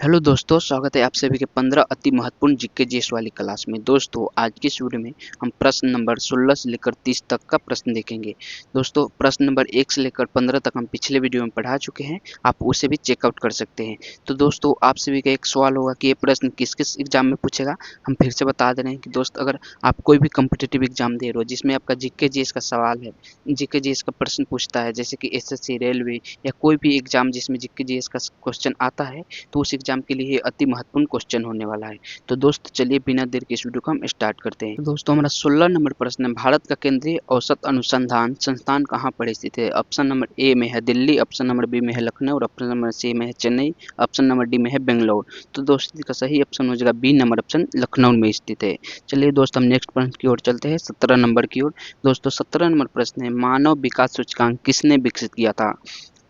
Hello दोस्तों, स्वागत है आप सभी के 15 अति महत्वपूर्ण जीके जीएस वाली क्लास में। दोस्तों आज की इस वीडियो में हम प्रश्न नंबर 16 से लेकर 30 तक का प्रश्न देखेंगे। दोस्तों प्रश्न नंबर 1 से लेकर 15 तक हम पिछले वीडियो में पढ़ा चुके हैं, आप उसे भी चेकआउट कर सकते हैं। तो दोस्तों आप सभी का एक सवाल होगा कि ये प्रश्न किस किस एग्जाम में पूछेगा। हम फिर से बता दे रहे हैं कि दोस्त अगर आप कोई भी कम्पिटिटिव एग्जाम दे रहे हो जिसमें आपका जीके जीएस का सवाल है, जीके जीएस का प्रश्न पूछता है, जैसे कि एसएससी, रेलवे या कोई भी एग्जाम जिसमें जीके जीएस का क्वेश्चन आता है, तो उस एग्जाम के लिए ये अति महत्वपूर्ण क्वेश्चन होने वाला है। तो दोस्त चलिए बिना देर के इस वीडियो को हम स्टार्ट करते हैं। तो दोस्तों हमारा 16 नंबर प्रश्न है, भारत का केंद्रीय औसत अनुसंधान संस्थान कहाँ पर स्थित है। ऑप्शन नंबर ए में है दिल्ली, ऑप्शन नंबर बी में है लखनऊ और ऑप्शन नंबर सी में है चेन्नई, ऑप्शन नंबर डी में है बेंगलोर। तो दोस्त इसका सही ऑप्शन हो जाएगा बी नंबर ऑप्शन, लखनऊ में स्थित है। चलिए दोस्त हम नेक्स्ट प्रश्न की ओर चलते हैं, 17 नंबर की ओर। दोस्तों 17 नंबर प्रश्न है, मानव विकास सूचकांक किसने विकसित किया था।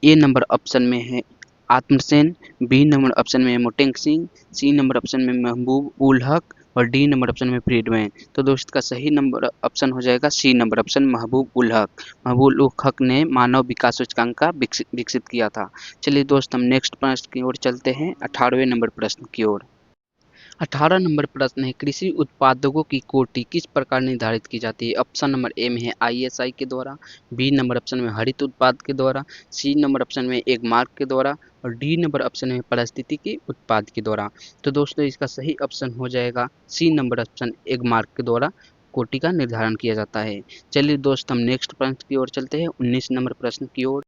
ए नंबर ऑप्शन में है आत्मसेन, बी नंबर ऑप्शन में मोटेंग सिंह, सी नंबर ऑप्शन में महबूब उल हक और डी नंबर ऑप्शन में फ्रीडमैन। तो दोस्त का सही नंबर ऑप्शन हो जाएगा सी नंबर ऑप्शन, महबूब उल हक। महबूब उल हक ने मानव विकास सूचकांक का विकसित किया था। चलिए दोस्त हम नेक्स्ट प्रश्न की ओर चलते हैं, 18वें नंबर प्रश्न की ओर। 18 नंबर प्रश्न है, कृषि उत्पादकों की कोटि किस प्रकार निर्धारित की जाती है। ऑप्शन नंबर ए में है आईएसआई के द्वारा, बी नंबर ऑप्शन में हरित उत्पाद के द्वारा, सी नंबर ऑप्शन में एक मार्क के द्वारा और डी नंबर ऑप्शन में पारिस्थितिकी उत्पाद के द्वारा। तो दोस्तों इसका सही ऑप्शन हो जाएगा सी नंबर ऑप्शन, एक मार्क के द्वारा कोटि का निर्धारण किया जाता है। चलिए दोस्त हम नेक्स्ट प्रश्न की ओर चलते हैं, 19 नंबर प्रश्न की ओर।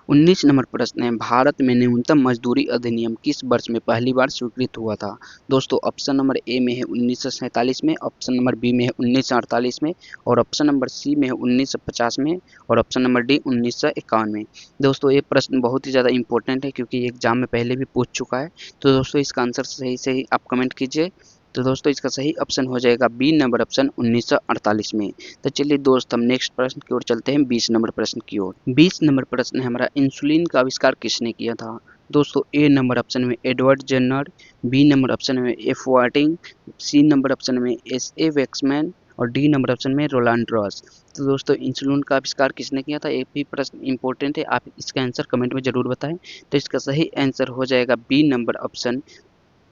19 नंबर प्रश्न है, भारत में न्यूनतम मजदूरी अधिनियम किस वर्ष में पहली बार स्वीकृत हुआ था। दोस्तों ऑप्शन नंबर ए में है 1947 में, ऑप्शन नंबर बी में है 1948 में और ऑप्शन नंबर सी में है 1950 में और ऑप्शन नंबर डी 1951 में। दोस्तों ये प्रश्न बहुत ही ज़्यादा इंपॉर्टेंट है क्योंकि ये एग्जाम में पहले भी पूछ चुका है। तो दोस्तों इसका आंसर सही सही आप कमेंट कीजिए। तो दोस्तों इसका सही ऑप्शन हो जाएगा बी नंबर ऑप्शन 1948 में। तो चलिए दोस्त हम नेक्स्ट प्रश्न की ओर चलते हैं, 20 नंबर प्रश्न की ओर। 20 नंबर प्रश्न है हमारा, इंसुलिन का आविष्कार किसने किया था। दोस्तों ए नंबर ऑप्शन में Edward Jenner, B number option में एफ वाटिंग, सी नंबर ऑप्शन में एस ए वैक्समैन और डी नंबर ऑप्शन में रोलांड रॉस। तो दोस्तों इंसुलिन का आविष्कार किसने किया था, एक भी प्रश्न इंपॉर्टेंट है, आप इसका आंसर कमेंट में जरूर बताएं। तो इसका सही आंसर हो जाएगा बी नंबर ऑप्शन,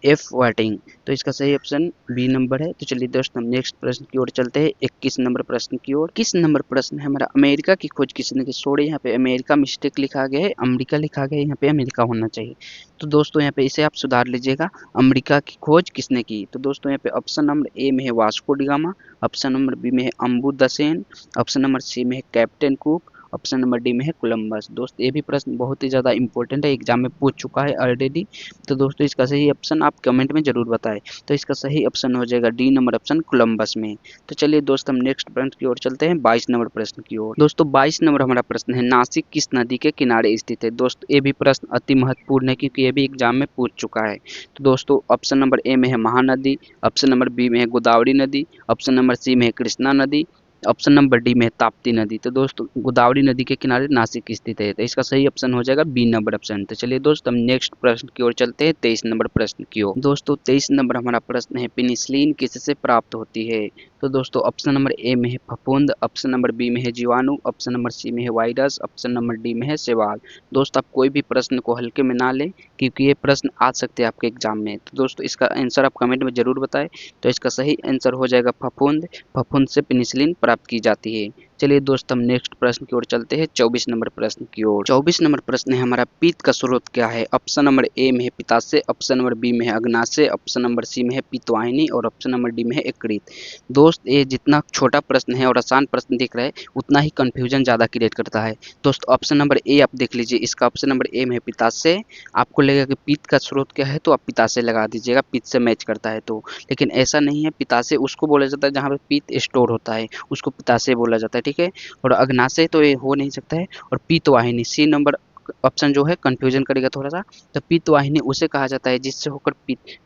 एफ वाटिंग। तो इसका सही ऑप्शन बी नंबर है। तो चलिए दोस्त हम नेक्स्ट प्रश्न की ओर चलते हैं, 21 नंबर प्रश्न की ओर। 21 नंबर प्रश्न है हमारा, अमेरिका की खोज किसने की। सॉरी यहाँ पे अमेरिका मिस्टेक लिखा गया है, अमेरिका लिखा गया है, यहाँ पे अमेरिका होना चाहिए। तो दोस्तों यहाँ पे इसे आप सुधार लीजिएगा, अमेरिका की खोज किसने की। तो दोस्तों यहाँ पे ऑप्शन नंबर ए में है Vasco da Gama, option number B में है अम्बुदसेन, ऑप्शन नंबर सी में है captain Cook, option number D में है कोलंबस। दोस्त ये भी प्रश्न बहुत ही ज़्यादा इंपॉर्टेंट है, एग्जाम में पूछ चुका है ऑलरेडी। तो दोस्तों इसका सही ऑप्शन आप कमेंट में जरूर बताएं। तो इसका सही ऑप्शन हो जाएगा डी नंबर ऑप्शन, कोलंबस में। तो चलिए दोस्त हम नेक्स्ट प्रश्न की ओर चलते हैं, 22 नंबर प्रश्न की ओर। दोस्तों 22 नंबर हमारा प्रश्न है, नासिक किस नदी के किनारे स्थित है। दोस्तों ये भी प्रश्न अति महत्वपूर्ण है क्योंकि ये भी एग्जाम में पूछ चुका है। तो दोस्तों ऑप्शन नंबर ए में है महानदी, ऑप्शन नंबर बी में है गोदावरी नदी, ऑप्शन नंबर सी में है कृष्णा नदी, ऑप्शन नंबर डी में है ताप्ती नदी। तो दोस्तों गोदावरी नदी के किनारे नासिक स्थित है, तो इसका सही ऑप्शन हो जाएगा बी नंबर ऑप्शन। तो चलिए दोस्त हम नेक्स्ट प्रश्न की ओर चलते हैं, 23 नंबर प्रश्न की ओर। दोस्तों 23 नंबर हमारा प्रश्न है, पेनिसिलिन किससे प्राप्त होती है। तो दोस्तों ऑप्शन नंबर ए में है फफूंद, ऑप्शन नंबर बी में है जीवाणु, ऑप्शन नंबर सी में है वायरस, ऑप्शन नंबर डी में है शैवाल। दोस्त आप कोई भी प्रश्न को हल्के में ना लें क्योंकि ये प्रश्न आ सकते हैं आपके एग्जाम में। तो दोस्तों इसका आंसर आप कमेंट में जरूर बताएं। तो इसका सही आंसर हो जाएगा फफूंद, फफूंद से पेनिसिलिन प्राप्त की जाती है। चलिए दोस्त हम नेक्स्ट प्रश्न की ओर चलते हैं, 24 नंबर प्रश्न की ओर। 24 नंबर प्रश्न है हमारा, पित्त का स्रोत क्या है। ऑप्शन नंबर ए में है पित्ताशय, ऑप्शन नंबर बी में है अग्नाशय, ऑप्शन नंबर सी में है पित्तवाहिनी और ऑप्शन नंबर डी में है यकृत। दोस्त ये जितना छोटा प्रश्न है और आसान प्रश्न दिख रहा है उतना ही कंफ्यूजन ज़्यादा क्रिएट करता है। दोस्त ऑप्शन नंबर ए आप देख लीजिए, इसका ऑप्शन नंबर ए में है पित्ताशय। आपको लगेगा कि पित्त का स्रोत क्या है तो आप पित्ताशय लगा दीजिएगा, पित्त से मैच करता है तो। लेकिन ऐसा नहीं है, पित्ताशय उसको बोला जाता है जहाँ पे पित्त स्टोर होता है, उसको पित्ताशय बोला जाता है, ठीक है। और अग्नाशय तो ये हो नहीं सकता है। और पित्तवाहिनी सी नंबर ऑप्शन जो है कंफ्यूजन करेगा थोड़ा सा। तो पित्तवाहिनी उसे कहा जाता है जिससे होकर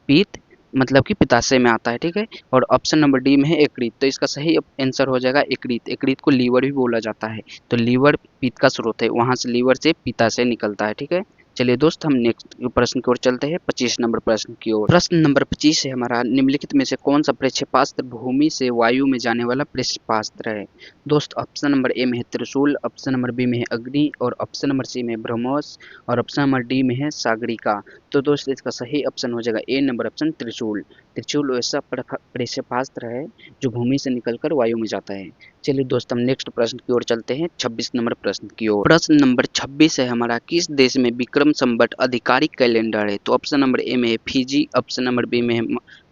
पित्त मतलब कि पित्ताशय में आता है, ठीक है। और ऑप्शन नंबर डी में है यकृत, तो इसका सही आंसर हो जाएगा यकृत। यकृत को लीवर भी बोला जाता है, तो लीवर पित्त का स्रोत है, वहां से लीवर से पित्ताशय निकलता है, ठीक है। चलिए दोस्त हम नेक्स्ट प्रश्न की ओर चलते हैं 25 नंबर प्रश्न की ओर। प्रश्न नंबर 25 है हमारा, निम्नलिखित में से कौन सा प्रक्षेपास्त्र भूमि से वायु में जाने वाला प्रक्षेपास्त्र है। दोस्त ऑप्शन नंबर ए में है त्रिशूल, ऑप्शन नंबर बी में है अग्नि और ऑप्शन नंबर सी में है ब्रह्मोस और ऑप्शन नंबर डी में है सागरिका। तो दोस्त इसका सही ऑप्शन हो जाएगा ए नंबर ऑप्शन त्रिशूल। त्रिशूल ऐसा प्रक्षेपास्त्र है जो भूमि से निकलकर वायु में जाता है। चलिए दोस्त हम नेक्स्ट प्रश्न की ओर चलते हैं 26 नंबर प्रश्न की ओर। प्रश्न नंबर 26 है हमारा, किस देश में विक्रम संवत आधिकारिक कैलेंडर है। तो ऑप्शन नंबर ए में है फिजी, ऑप्शन नंबर बी में है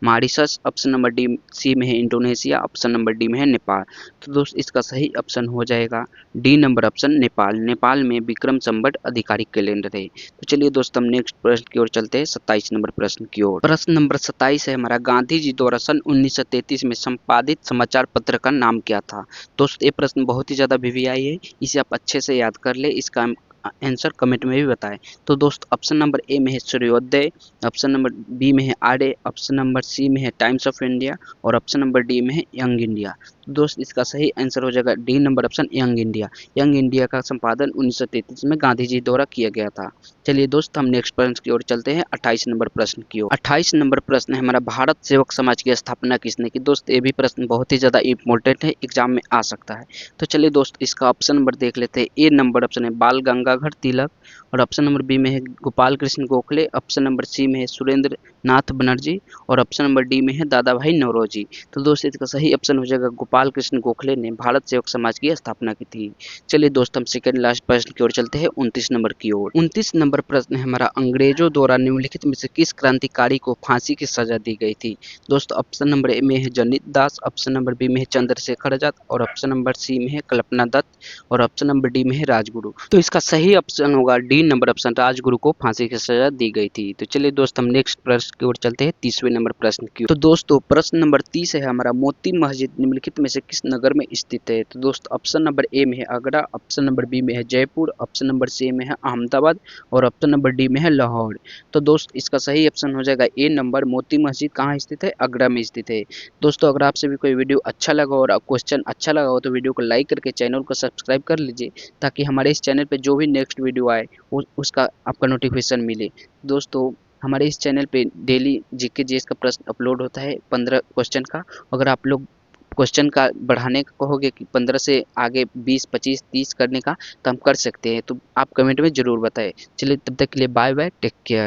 Mauritius, option number D C में है इंडोनेशिया, ऑप्शन नंबर डी में है नेपाल। तो दोस्त इसका सही ऑप्शन हो जाएगा D number option Nepal. Nepal में विक्रम संवत आधिकारिक कैलेंडर है। तो चलिए दोस्त हम नेक्स्ट प्रश्न की ओर चलते हैं 27 नंबर प्रश्न की ओर। प्रश्न नंबर 27 है हमारा, गांधी जी द्वारा सन 1933 में संपादित समाचार पत्र का नाम क्या था। दोस्त ये प्रश्न बहुत ही ज़्यादा वीवीआई है, इसे आप अच्छे से याद कर ले, इसका आंसर कमेंट में भी बताएं। तो दोस्त ऑप्शन नंबर ए में है सूर्योदय, ऑप्शन नंबर बी में है आर्य, ऑप्शन नंबर सी में है टाइम्स ऑफ इंडिया और ऑप्शन नंबर डी में है यंग इंडिया। तो दोस्त इसका सही आंसर हो जाएगा D number option young India. Young India का संपादन 1933 में गांधी जी द्वारा किया गया था। चलिए दोस्त हम नेक्स्ट प्रश्न की ओर चलते हैं 28 नंबर प्रश्न की ओर। 28 नंबर प्रश्न है हमारा, भारत सेवक समाज की स्थापना किसने की। दोस्त ये भी प्रश्न बहुत ही ज़्यादा इंपॉर्टेंट है, एग्जाम में आ सकता है। तो चलिए दोस्त इसका ऑप्शन नंबर देख लेते हैं। ए नंबर ऑप्शन है बाल गंगाधर तिलक और ऑप्शन नंबर बी में है Gopal Krishna Gokhale, option number C में है सुरेंद्र नाथ बनर्जी और ऑप्शन नंबर डी में है दादा भाई नौरोजी। तो दोस्त इसका सही ऑप्शन हो जाएगा गोपाल कृष्ण गोखले ने भारत सेवक समाज की स्थापना की थी। चलिए दोस्त हम सेकंड लास्ट प्रश्न की ओर चलते हैं 29 नंबर की ओर। 29 नंबर प्रश्न है हमारा, अंग्रेजों द्वारा निम्नलिखित में से किस क्रांतिकारी को फांसी की सजा दी गई थी। दोस्त ऑप्शन नंबर ए में है जनित दास, ऑप्शन नंबर बी में है चंद्रशेखर आजाद और ऑप्शन नंबर सी में है कल्पना दत्त और ऑप्शन नंबर डी में है राजगुरु। तो इसका सही ऑप्शन होगा डी नंबर ऑप्शन, राजगुरु को फांसी की सजा दी गई थी। तो चलिए दोस्त हम नेक्स्ट प्रश्न की ओर चलते हैं 30वें नंबर प्रश्न की ओर। तो दोस्तों प्रश्न नंबर 30 है हमारा, मोती मस्जिद निम्नलिखित में से किस नगर में स्थित है। तो दोस्त ऑप्शन नंबर ए में है आगरा, ऑप्शन नंबर बी में है जयपुर, ऑप्शन नंबर सी में है अहमदाबाद और ऑप्शन नंबर डी में है लाहौर। तो दोस्त इसका सही ऑप्शन हो जाएगा ए नंबर, मोती मस्जिद कहाँ स्थित है, आगरा में स्थित है। दोस्तों अगर आपसे भी कोई वीडियो अच्छा लगा और क्वेश्चन अच्छा लगा हो तो वीडियो को लाइक करके चैनल को सब्सक्राइब कर लीजिए, ताकि हमारे इस चैनल पे जो भी नेक्स्ट वीडियो आए उसका आपका नोटिफिकेशन मिले। दोस्तों हमारे इस चैनल पे डेली जीके जीएस का प्रश्न अपलोड होता है 15 क्वेश्चन का। अगर आप लोग क्वेश्चन का बढ़ाने का कहोगे कि 15 से आगे 20, 25, 30 करने का, तो हम कर सकते हैं। तो आप कमेंट में ज़रूर बताएं। चलिए तब तक के लिए बाय बाय, टेक केयर।